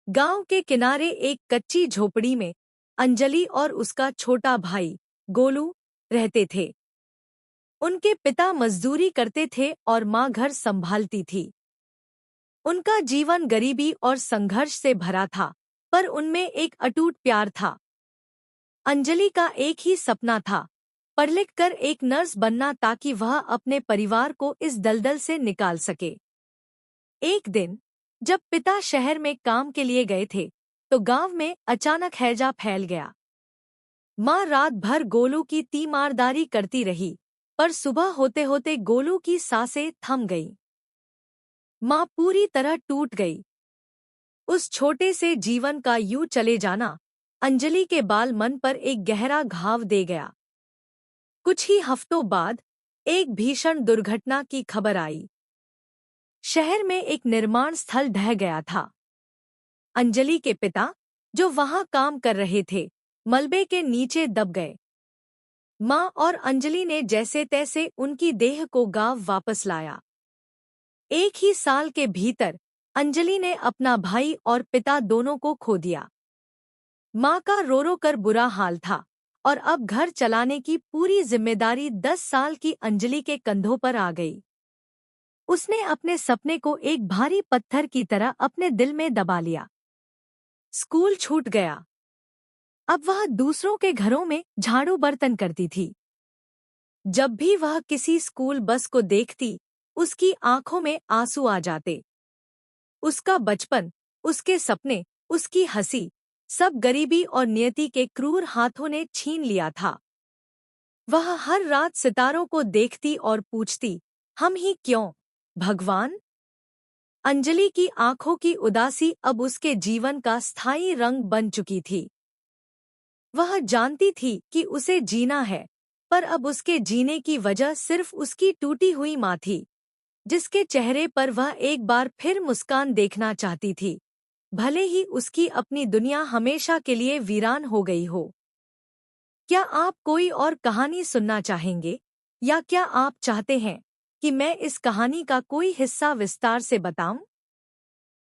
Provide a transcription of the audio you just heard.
गांव के किनारे एक कच्ची झोपड़ी में अंजलि और उसका छोटा भाई गोलू रहते थे। उनके पिता मजदूरी करते थे और माँ घर संभालती थी। उनका जीवन गरीबी और संघर्ष से भरा था, पर उनमें एक अटूट प्यार था। अंजलि का एक ही सपना था, पढ़ लिख कर एक नर्स बनना ताकि वह अपने परिवार को इस दलदल से निकाल सके। एक दिन जब पिता शहर में काम के लिए गए थे, तो गांव में अचानक हैजा फैल गया। माँ रात भर गोलू की तीमारदारी करती रही, पर सुबह होते होते गोलू की सांसें थम गईं। माँ पूरी तरह टूट गई। उस छोटे से जीवन का यूं चले जाना अंजलि के बाल मन पर एक गहरा घाव दे गया। कुछ ही हफ्तों बाद एक भीषण दुर्घटना की खबर आई। शहर में एक निर्माण स्थल ढह गया था। अंजलि के पिता, जो वहां काम कर रहे थे, मलबे के नीचे दब गए। माँ और अंजलि ने जैसे तैसे उनकी देह को गांव वापस लाया। एक ही साल के भीतर अंजलि ने अपना भाई और पिता दोनों को खो दिया। माँ का रो रो कर बुरा हाल था, और अब घर चलाने की पूरी जिम्मेदारी 10 साल की अंजलि के कंधों पर आ गई। उसने अपने सपने को एक भारी पत्थर की तरह अपने दिल में दबा लिया। स्कूल छूट गया। अब वह दूसरों के घरों में झाड़ू बर्तन करती थी। जब भी वह किसी स्कूल बस को देखती, उसकी आंखों में आंसू आ जाते। उसका बचपन, उसके सपने, उसकी हंसी, सब गरीबी और नियति के क्रूर हाथों ने छीन लिया था। वह हर रात सितारों को देखती और पूछती, हम ही क्यों, भगवान? अंजलि की आंखों की उदासी अब उसके जीवन का स्थायी रंग बन चुकी थी। वह जानती थी कि उसे जीना है, पर अब उसके जीने की वजह सिर्फ उसकी टूटी हुई माँ थी, जिसके चेहरे पर वह एक बार फिर मुस्कान देखना चाहती थी, भले ही उसकी अपनी दुनिया हमेशा के लिए वीरान हो गई हो। क्या आप कोई और कहानी सुनना चाहेंगे, या क्या आप चाहते हैं कि मैं इस कहानी का कोई हिस्सा विस्तार से बताऊं?